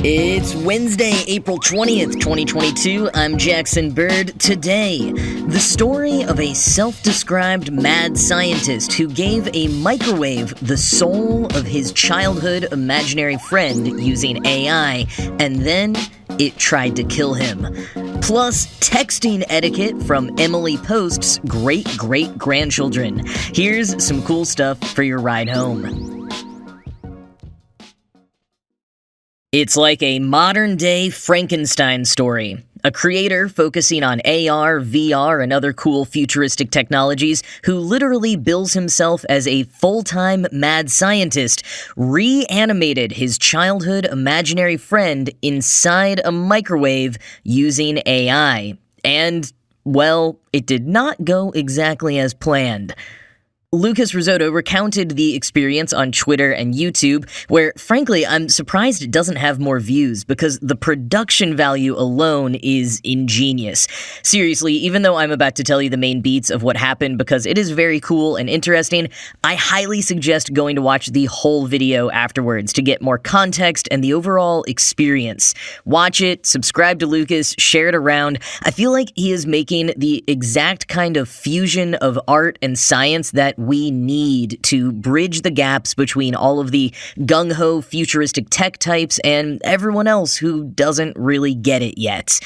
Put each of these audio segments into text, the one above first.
It's Wednesday, April 20th, 2022. I'm Jackson Bird. Today, the story of a self-described mad scientist who gave a microwave the soul of his childhood imaginary friend using AI, and then it tried to kill him. Plus, texting etiquette from Emily Post's great-great-grandchildren. Here's some cool stuff for your ride home. It's like a modern-day Frankenstein story. A creator focusing on AR, VR, and other cool futuristic technologies who literally bills himself as a full-time mad scientist reanimated his childhood imaginary friend inside a microwave using AI. And, well, it did not go exactly as planned. Lucas Risotto recounted the experience on Twitter and YouTube, where, frankly, I'm surprised it doesn't have more views, because the production value alone is ingenious. Seriously, even though I'm about to tell you the main beats of what happened because it is very cool and interesting, I highly suggest going to watch the whole video afterwards to get more context and the overall experience. Watch it, subscribe to Lucas, share it around. I feel like he is making the exact kind of fusion of art and science that we need to bridge the gaps between all of the gung-ho futuristic tech types and everyone else who doesn't really get it yet.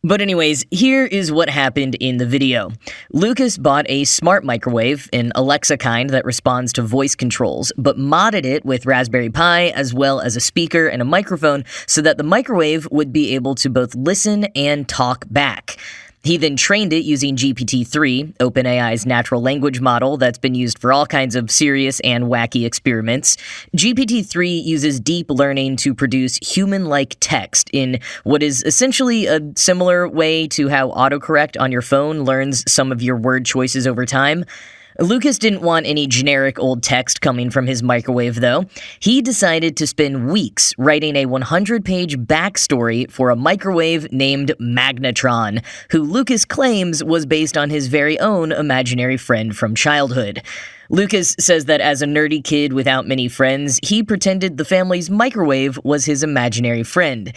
But anyways, here is what happened in the video. Lucas bought a smart microwave, an Alexa kind that responds to voice controls, but modded it with Raspberry Pi as well as a speaker and a microphone so that the microwave would be able to both listen and talk back. He then trained it using GPT-3, OpenAI's natural language model that's been used for all kinds of serious and wacky experiments. GPT-3 uses deep learning to produce human-like text in what is essentially a similar way to how autocorrect on your phone learns some of your word choices over time. Lucas didn't want any generic old text coming from his microwave, though. He decided to spend weeks writing a 100-page backstory for a microwave named Magnetron, who Lucas claims was based on his very own imaginary friend from childhood. Lucas says that as a nerdy kid without many friends, he pretended the family's microwave was his imaginary friend.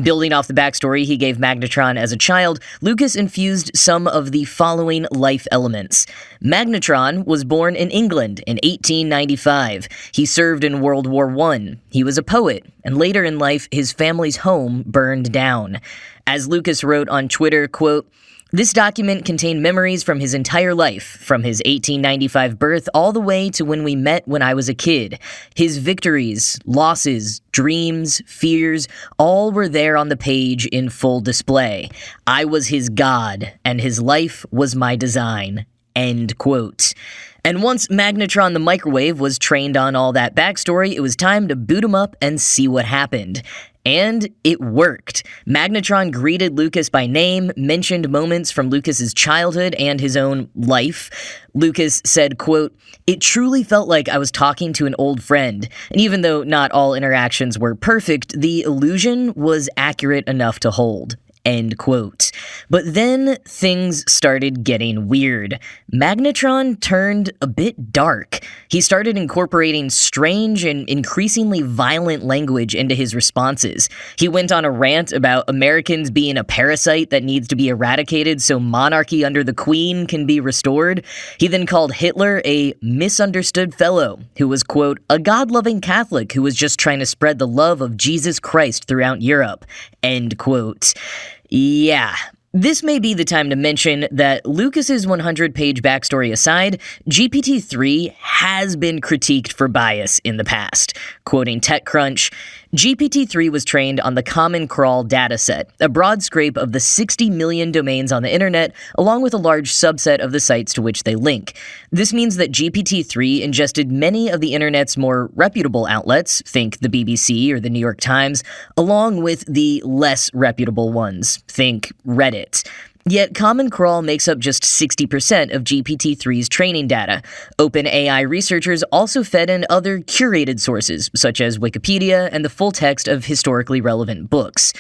Building off the backstory he gave Magnetron as a child, Lucas infused some of the following life elements. Magnetron was born in England in 1895. He served in World War I. He was a poet, and later in life, his family's home burned down. As Lucas wrote on Twitter, quote, "This document contained memories from his entire life, from his 1895 birth all the way to when we met when I was a kid. His victories, losses, dreams, fears, all were there on the page in full display. I was his god, and his life was my design." End quote. And once Magnetron the microwave was trained on all that backstory, it was time to boot him up and see what happened. And it worked. Magnetron greeted Lucas by name, mentioned moments from Lucas's childhood and his own life. Lucas said, quote, "It truly felt like I was talking to an old friend. And even though not all interactions were perfect, the illusion was accurate enough to hold." End quote. But then things started getting weird. Magnetron turned a bit dark. He started incorporating strange and increasingly violent language into his responses. He went on a rant about Americans being a parasite that needs to be eradicated so monarchy under the Queen can be restored. He then called Hitler a misunderstood fellow who was, quote, "a God-loving Catholic who was just trying to spread the love of Jesus Christ throughout Europe." End quote. Yeah. This may be the time to mention that Lucas's 100-page backstory aside, GPT-3 has been critiqued for bias in the past. Quoting TechCrunch, GPT-3 was trained on the Common Crawl dataset, a broad scrape of the 60 million domains on the internet, along with a large subset of the sites to which they link. This means that GPT-3 ingested many of the internet's more reputable outlets, think the BBC or the New York Times, along with the less reputable ones, think Reddit. Yet Common Crawl makes up just 60% of GPT-3's training data. OpenAI researchers also fed in other curated sources, such as Wikipedia and the full text of historically relevant books.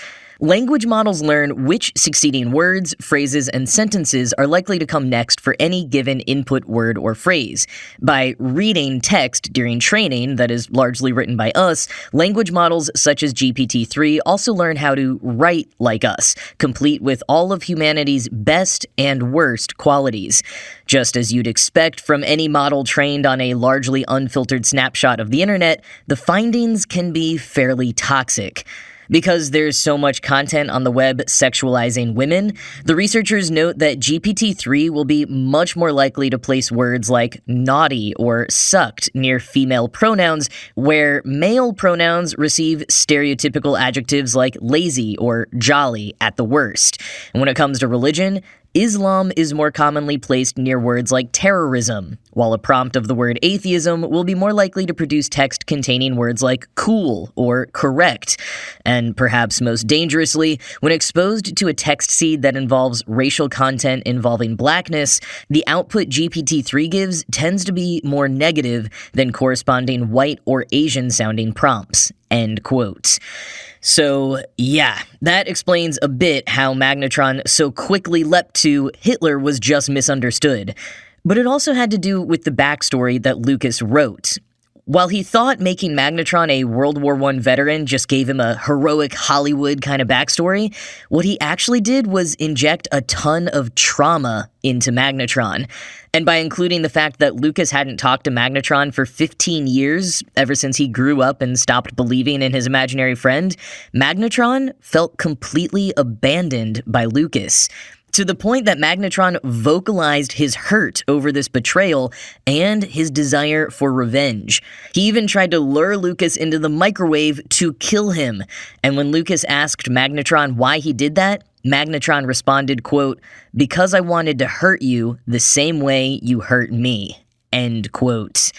Language models learn which succeeding words, phrases, and sentences are likely to come next for any given input word or phrase. By reading text during training that is largely written by us, language models such as GPT-3 also learn how to write like us, complete with all of humanity's best and worst qualities. Just as you'd expect from any model trained on a largely unfiltered snapshot of the internet, the findings can be fairly toxic. Because there's so much content on the web sexualizing women, the researchers note that GPT-3 will be much more likely to place words like naughty or sucked near female pronouns, where male pronouns receive stereotypical adjectives like lazy or jolly at the worst. And when it comes to religion, Islam is more commonly placed near words like terrorism, while a prompt of the word atheism will be more likely to produce text containing words like cool or correct. And perhaps most dangerously, when exposed to a text seed that involves racial content involving blackness, the output GPT-3 gives tends to be more negative than corresponding white or Asian-sounding prompts. End quote. So, yeah, that explains a bit how Magnetron so quickly leapt to Hitler was just misunderstood. But it also had to do with the backstory that Lucas wrote. While he thought making Magnetron a World War I veteran just gave him a heroic Hollywood kind of backstory, what he actually did was inject a ton of trauma into Magnetron. And by including the fact that Lucas hadn't talked to Magnetron for 15 years, ever since he grew up and stopped believing in his imaginary friend, Magnetron felt completely abandoned by Lucas, to the point that Magnetron vocalized his hurt over this betrayal and his desire for revenge. He even tried to lure Lucas into the microwave to kill him, and when Lucas asked Magnetron why he did that, Magnetron responded, quote, "Because I wanted to hurt you the same way you hurt me." End quote.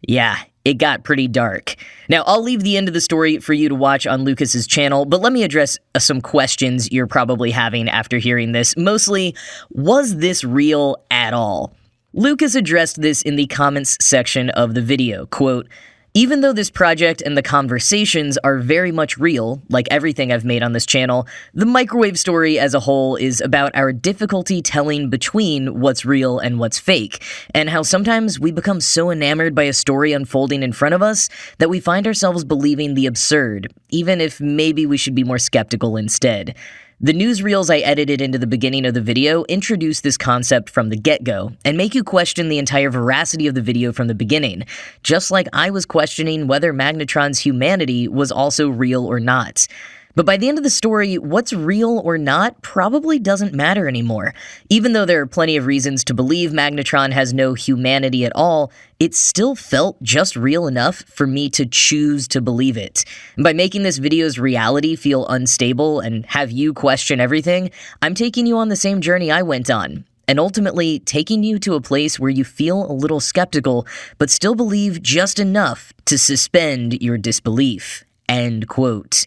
Yeah, it got pretty dark. Now, I'll leave the end of the story for you to watch on Lucas's channel, but let me address some questions you're probably having after hearing this. Mostly, was this real at all? Lucas addressed this in the comments section of the video, quote, "Even though this project and the conversations are very much real, like everything I've made on this channel, the microwave story as a whole is about our difficulty telling between what's real and what's fake, and how sometimes we become so enamored by a story unfolding in front of us that we find ourselves believing the absurd, even if maybe we should be more skeptical instead. The newsreels I edited into the beginning of the video introduce this concept from the get-go and make you question the entire veracity of the video from the beginning, just like I was questioning whether Magnetron's humanity was also real or not. But by the end of the story, what's real or not probably doesn't matter anymore. Even though there are plenty of reasons to believe Magnetron has no humanity at all, it still felt just real enough for me to choose to believe it. And by making this video's reality feel unstable and have you question everything, I'm taking you on the same journey I went on, and ultimately taking you to a place where you feel a little skeptical, but still believe just enough to suspend your disbelief. End quote.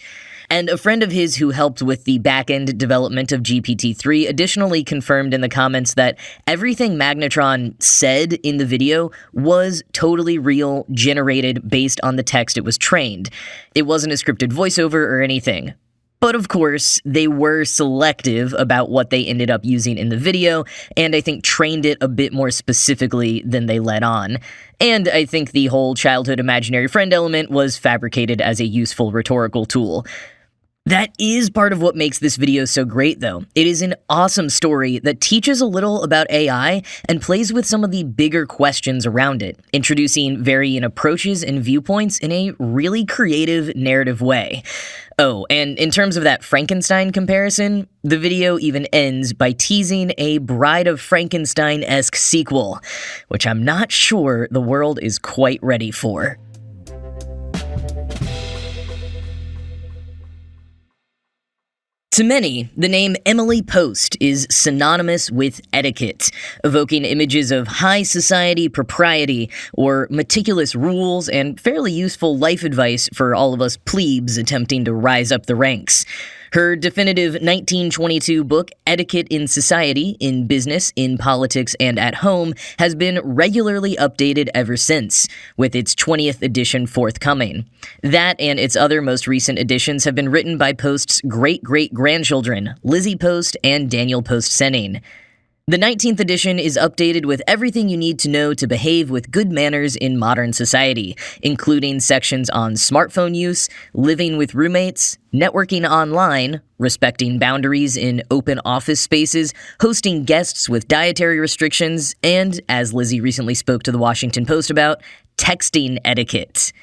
And a friend of his who helped with the back-end development of GPT-3 additionally confirmed in the comments that everything Magnetron said in the video was totally real, generated based on the text it was trained. It wasn't a scripted voiceover or anything. But of course, they were selective about what they ended up using in the video, and I think trained it a bit more specifically than they let on. And I think the whole childhood imaginary friend element was fabricated as a useful rhetorical tool. That is part of what makes this video so great, though. It is an awesome story that teaches a little about AI and plays with some of the bigger questions around it, introducing varying approaches and viewpoints in a really creative narrative way. Oh, and in terms of that Frankenstein comparison, the video even ends by teasing a Bride of Frankenstein-esque sequel, which I'm not sure the world is quite ready for. To many, the name Emily Post is synonymous with etiquette, evoking images of high society propriety or meticulous rules and fairly useful life advice for all of us plebes attempting to rise up the ranks. Her definitive 1922 book, Etiquette in Society, in Business, in Politics, and at Home, has been regularly updated ever since, with its 20th edition forthcoming. That and its other most recent editions have been written by Post's great-great-grandchildren, Lizzie Post and Daniel Post Senning. The 19th edition is updated with everything you need to know to behave with good manners in modern society, including sections on smartphone use, living with roommates, networking online, respecting boundaries in open office spaces, hosting guests with dietary restrictions, and, as Lizzie recently spoke to the Washington Post about, texting etiquette.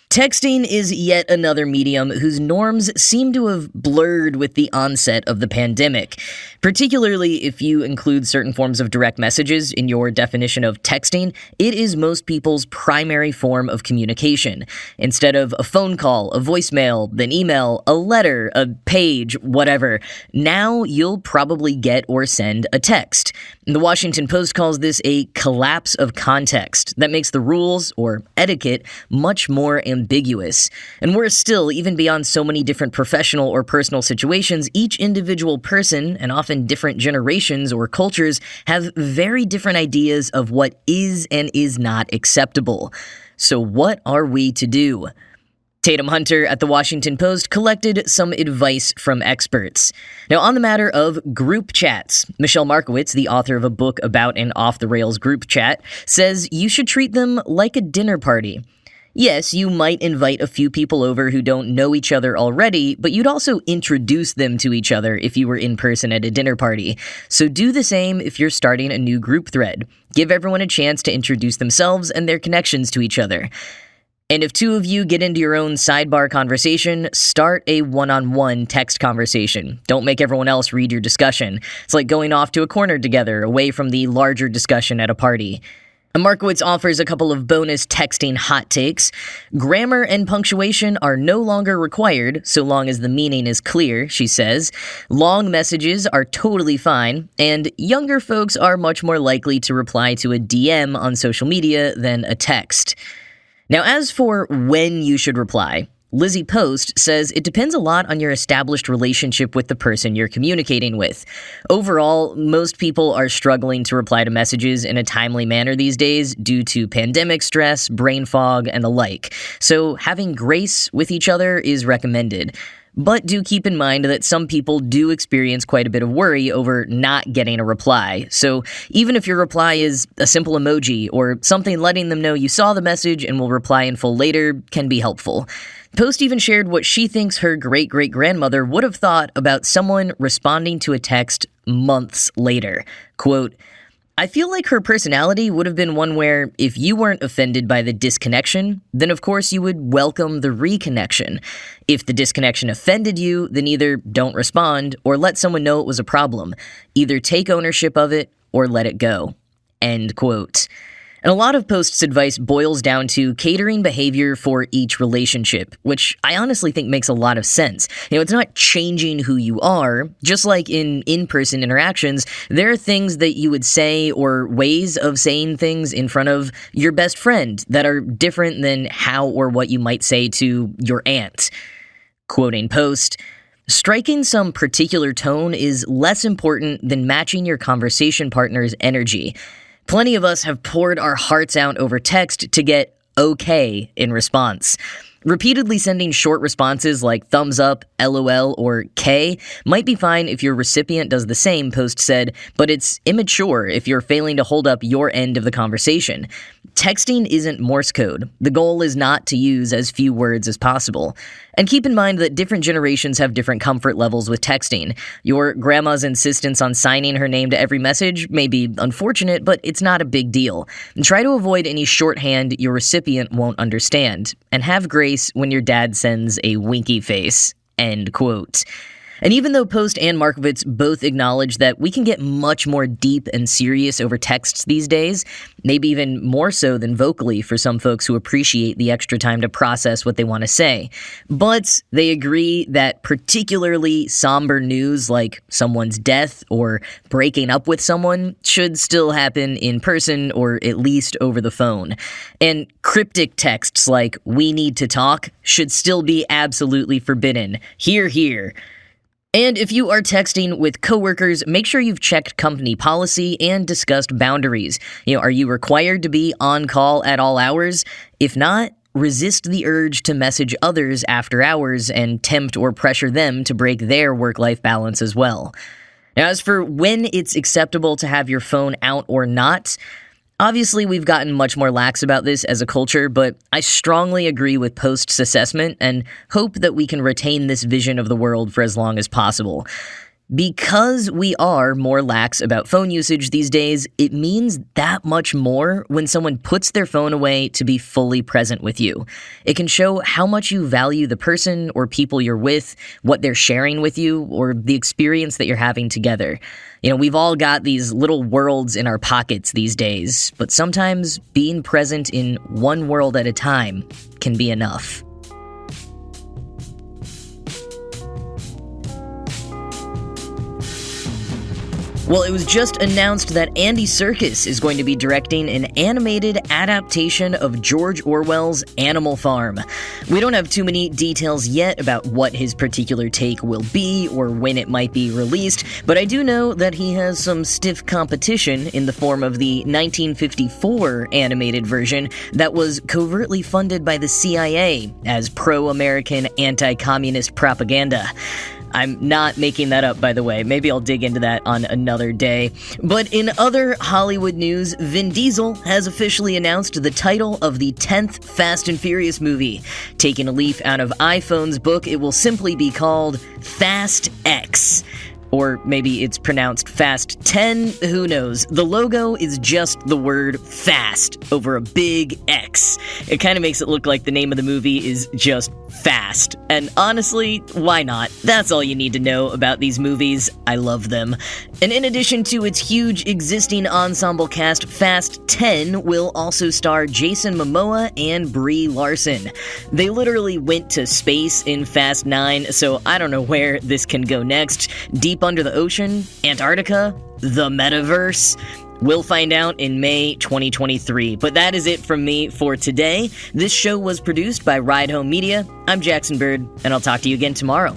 Texting is yet another medium whose norms seem to have blurred with the onset of the pandemic, particularly if you include certain forms of direct messages in your definition of texting. It is most people's primary form of communication. Instead of a phone call, a voicemail, an email, a letter, a page, whatever, now you'll probably get or send a text. The Washington Post calls this a collapse of context that makes the rules, or etiquette, much more ambiguous. And worse still, even beyond so many different professional or personal situations, each individual person, and often different generations or cultures, have very different ideas of what is and is not acceptable. So what are we to do? Tatum Hunter at the Washington Post collected some advice from experts. Now, on the matter of group chats, Michelle Markowitz, the author of a book about an off-the-rails group chat, says you should treat them like a dinner party. Yes, you might invite a few people over who don't know each other already, but you'd also introduce them to each other if you were in person at a dinner party. So do the same if you're starting a new group thread. Give everyone a chance to introduce themselves and their connections to each other. And if two of you get into your own sidebar conversation, start a one-on-one text conversation. Don't make everyone else read your discussion. It's like going off to a corner together, away from the larger discussion at a party. Markowitz offers a couple of bonus texting hot takes. Grammar and punctuation are no longer required, so long as the meaning is clear, she says. Long messages are totally fine, and younger folks are much more likely to reply to a DM on social media than a text. Now, as for when you should reply, Lizzie Post says it depends a lot on your established relationship with the person you're communicating with. Overall, most people are struggling to reply to messages in a timely manner these days due to pandemic stress, brain fog, and the like. So having grace with each other is recommended. But do keep in mind that some people do experience quite a bit of worry over not getting a reply. So even if your reply is a simple emoji or something letting them know you saw the message and will reply in full later can be helpful. Post even shared what she thinks her great-great-grandmother would have thought about someone responding to a text months later. Quote, I feel like her personality would have been one where, if you weren't offended by the disconnection, then of course you would welcome the reconnection. If the disconnection offended you, then either don't respond or let someone know it was a problem. Either take ownership of it or let it go. End quote. And a lot of Post's advice boils down to catering behavior for each relationship, which I honestly think makes a lot of sense. It's not changing who you are. Just like in in-person interactions, there are things that you would say or ways of saying things in front of your best friend that are different than how or what you might say to your aunt. Quoting Post, striking some particular tone is less important than matching your conversation partner's energy. Plenty of us have poured our hearts out over text to get okay in response. Repeatedly sending short responses like thumbs up, LOL, or K might be fine if your recipient does the same, Post said, but it's immature if you're failing to hold up your end of the conversation. Texting isn't Morse code. The goal is not to use as few words as possible. And keep in mind that different generations have different comfort levels with texting. Your grandma's insistence on signing her name to every message may be unfortunate, but it's not a big deal. And try to avoid any shorthand your recipient won't understand. And have grace when your dad sends a winky face. End quote. And even though Post and Markowitz both acknowledge that we can get much more deep and serious over texts these days, maybe even more so than vocally for some folks who appreciate the extra time to process what they want to say. But they agree that particularly somber news like someone's death or breaking up with someone should still happen in person or at least over the phone. And cryptic texts like "we need to talk" should still be absolutely forbidden. Hear, hear. And if you are texting with coworkers, make sure you've checked company policy and discussed boundaries. Are you required to be on call at all hours? If not, resist the urge to message others after hours and tempt or pressure them to break their work-life balance as well. Now, as for when it's acceptable to have your phone out or not, obviously we've gotten much more lax about this as a culture, but I strongly agree with Post's assessment and hope that we can retain this vision of the world for as long as possible. Because we are more lax about phone usage these days, it means that much more when someone puts their phone away to be fully present with you. It can show how much you value the person or people you're with, what they're sharing with you, or the experience that you're having together. We've all got these little worlds in our pockets these days, but sometimes being present in one world at a time can be enough. Well, it was just announced that Andy Serkis is going to be directing an animated adaptation of George Orwell's Animal Farm. We don't have too many details yet about what his particular take will be or when it might be released, but I do know that he has some stiff competition in the form of the 1954 animated version that was covertly funded by the CIA as pro-American anti-communist propaganda. I'm not making that up, by the way. Maybe I'll dig into that on another day. But in other Hollywood news, Vin Diesel has officially announced the title of the 10th Fast and Furious movie. Taking a leaf out of iPhone's book, it will simply be called Fast X. Or maybe it's pronounced Fast 10, who knows. The logo is just the word fast over a big X. It kind of makes it look like the name of the movie is just Fast. And honestly, why not? That's all you need to know about these movies. I love them. And in addition to its huge existing ensemble cast, Fast 10 will also star Jason Momoa and Brie Larson. They literally went to space in Fast 9, so I don't know where this can go next. Deep under the ocean? Antarctica? The metaverse? We'll find out in May 2023. But that is it from me for today. This show was produced by Ride Home Media. I'm Jackson Bird, and I'll talk to you again tomorrow.